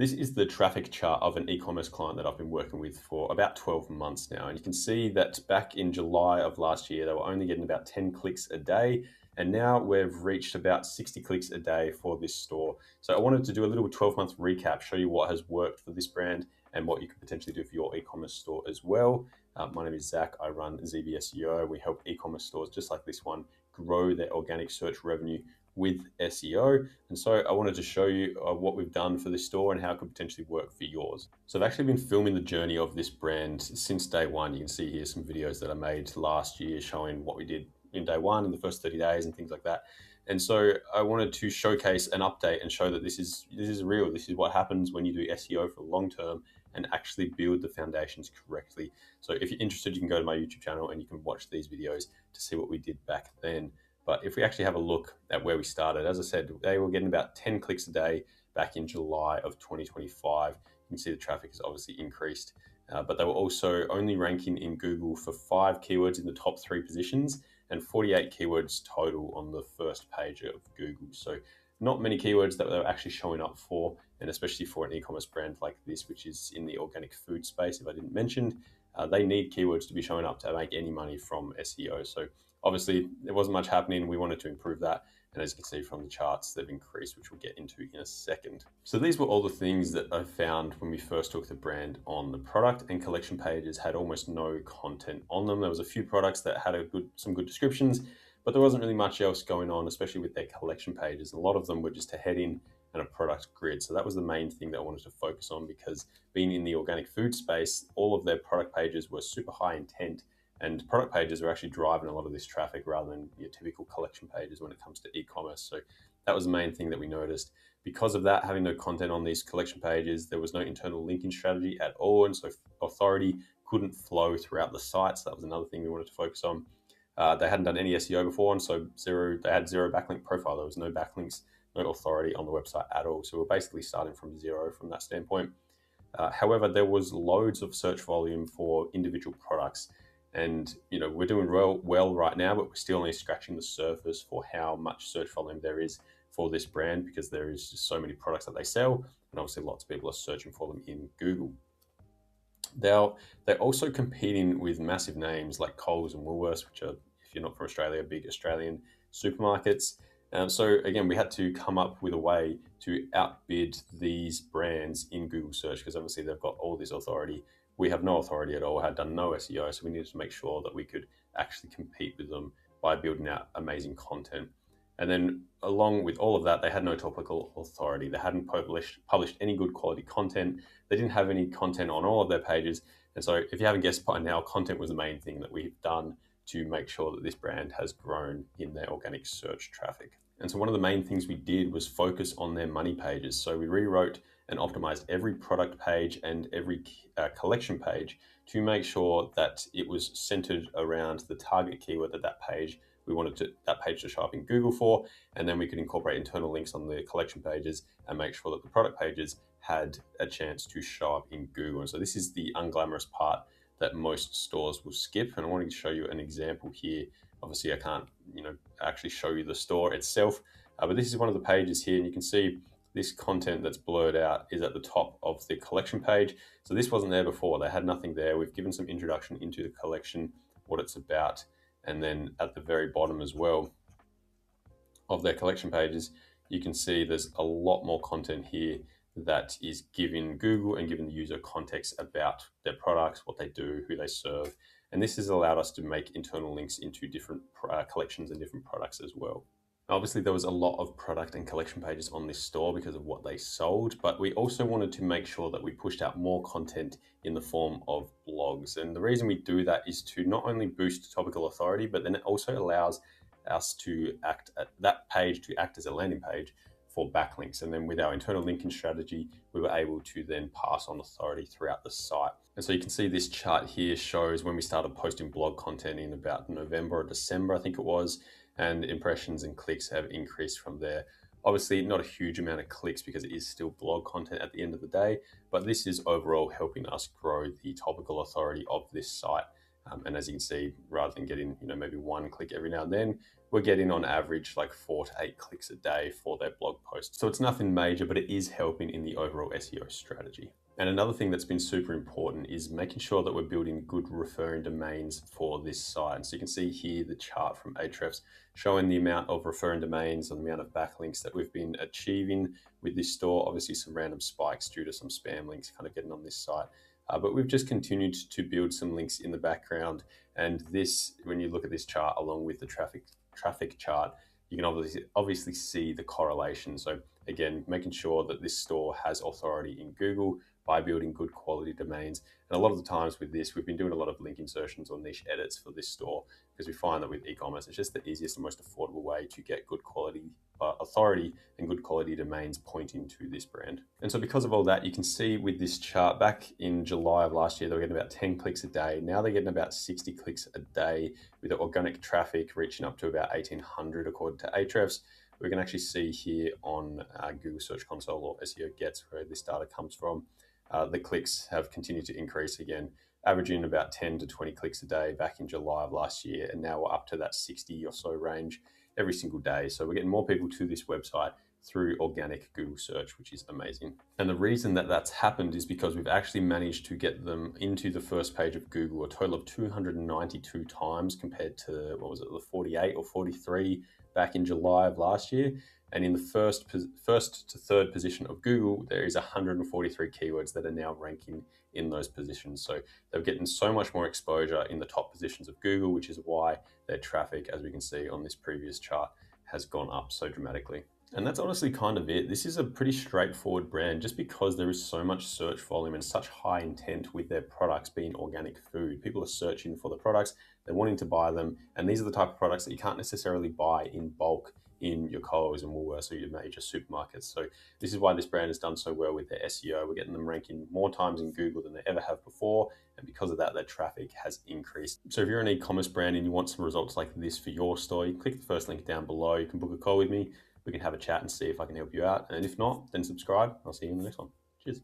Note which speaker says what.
Speaker 1: This is the traffic chart of an e-commerce client that I've been working with for about 12 months now. And you can see that back in July of last year, they were only getting about 10 clicks a day. And now we've reached about 60 clicks a day for this store. So I wanted to do a little 12-month recap, show you what has worked for this brand and what you could potentially do for your e-commerce store as well. My name is Zach. I run ZB SEO. We help e-commerce stores just like this one grow their organic search revenue with SEO. And so I wanted to show you what we've done for this store and how it could potentially work for yours. So I've actually been filming the journey of this brand since day one. You can see here some videos that I made last year showing what we did in day one in the first 30 days and things like that. And so I wanted to showcase an update and show that this is real. This is what happens when you do SEO for long term and actually build the foundations correctly. So if you're interested, you can go to my YouTube channel and you can watch these videos to see what we did back then. But if we actually have a look at where we started, as I said, they were getting about 10 clicks a day back in July of 2025. You can see the traffic has obviously increased, but they were also only ranking in Google for 5 keywords in the top 3 positions and 48 keywords total on the first page of Google. So not many keywords that they were actually showing up for, and especially for an e-commerce brand like this, which is in the organic food space, if I didn't mention, they need keywords to be showing up to make any money from SEO. So obviously, there wasn't much happening. We wanted to improve that. And as you can see from the charts, they've increased, which we'll get into in a second. So these were all the things that I found when we first took the brand on. The product and collection pages had almost no content on them. There was a few products that had some good descriptions, but there wasn't really much else going on, especially with their collection pages. A lot of them were just a heading and a product grid. So that was the main thing that I wanted to focus on, because being in the organic food space, all of their product pages were super high intent. And product pages are actually driving a lot of this traffic rather than your typical collection pages when it comes to e-commerce. So that was the main thing that we noticed. Because of that, having no content on these collection pages, there was no internal linking strategy at all. And so authority couldn't flow throughout the site. So that was another thing we wanted to focus on. They hadn't done any SEO before, and so they had zero backlink profile. There was no backlinks, no authority on the website at all. So we're basically starting from zero from that standpoint. However, there was loads of search volume for individual products. And we're doing well right now, but we're still only scratching the surface for how much search volume there is for this brand, because there is just so many products that they sell, and obviously lots of people are searching for them in Google. Now, they're also competing with massive names like Coles and Woolworths, which are, if you're not from Australia, big Australian supermarkets. So again, we had to come up with a way to outbid these brands in Google search, because obviously they've got all this authority. We have no authority at all, had done no SEO, so we needed to make sure that we could actually compete with them by building out amazing content. And then along with all of that, they had no topical authority. They hadn't published any good quality content. They didn't have any content on all of their pages. And so if you haven't guessed by now, content was the main thing that we've done to make sure that this brand has grown in their organic search traffic. And so one of the main things we did was focus on their money pages. So we rewrote and optimized every product page and every collection page to make sure that it was centered around the target keyword that page we wanted that page to show up in Google for, and then we could incorporate internal links on the collection pages and make sure that the product pages had a chance to show up in Google. And so this is the unglamorous part that most stores will skip. And I wanted to show you an example here. Obviously, I can't, actually show you the store itself, but this is one of the pages here, and you can see this content that's blurred out is at the top of the collection page. So this wasn't there before. They had nothing there. We've given some introduction into the collection, what it's about, and then at the very bottom as well of their collection pages, you can see there's a lot more content here that is giving Google and giving the user context about their products, what they do, who they serve. And this has allowed us to make internal links into different collections and different products as well. Obviously, there was a lot of product and collection pages on this store because of what they sold, but we also wanted to make sure that we pushed out more content in the form of blogs. And the reason we do that is to not only boost topical authority, but then it also allows us to that page to act as a landing page for backlinks. And then with our internal linking strategy, we were able to then pass on authority throughout the site. And so you can see this chart here shows when we started posting blog content in about November or December, I think it was, and impressions and clicks have increased from there. Obviously, not a huge amount of clicks because it is still blog content at the end of the day, but this is overall helping us grow the topical authority of this site. And as you can see, rather than getting maybe one click every now and then, we're getting on average like 4 to 8 clicks a day for their blog posts. So it's nothing major, but it is helping in the overall SEO strategy. And another thing that's been super important is making sure that we're building good referring domains for this site. And so you can see here the chart from Ahrefs showing the amount of referring domains and the amount of backlinks that we've been achieving with this store. Obviously some random spikes due to some spam links kind of getting on this site. But we've just continued to build some links in the background. And this, when you look at this chart along with the traffic chart, you can obviously see the correlation. So again, making sure that this store has authority in Google by building good quality domains. And a lot of the times with this, we've been doing a lot of link insertions or niche edits for this store because we find that with e-commerce, it's just the easiest and most affordable way to get good quality authority and good quality domains pointing to this brand. And so because of all that, you can see with this chart back in July of last year, they were getting about 10 clicks a day. Now they're getting about 60 clicks a day with the organic traffic reaching up to about 1,800 according to Ahrefs. We can actually see here on Google Search Console or SEO Gets where this data comes from. The clicks have continued to increase again, averaging about 10 to 20 clicks a day back in July of last year. And now we're up to that 60 or so range every single day. So we're getting more people to this website through organic Google search, which is amazing. And the reason that that's happened is because we've actually managed to get them into the first page of Google a total of 292 times compared to, what was it, the 48 or 43 back in July of last year. And in the first to third position of Google, there is 143 keywords that are now ranking in those positions. So they're getting so much more exposure in the top positions of Google, which is why their traffic, as we can see on this previous chart, has gone up so dramatically. And that's honestly kind of it. This is a pretty straightforward brand just because there is so much search volume and such high intent with their products being organic food. People are searching for the products, they're wanting to buy them, and these are the type of products that you can't necessarily buy in bulk in your Coles and Woolworths or your major supermarkets. So this is why this brand has done so well with their SEO. We're getting them ranking more times in Google than they ever have before. And because of that, their traffic has increased. So if you're an e-commerce brand and you want some results like this for your store, you click the first link down below. You can book a call with me. We can have a chat and see if I can help you out. And if not, then subscribe. I'll see you in the next one. Cheers.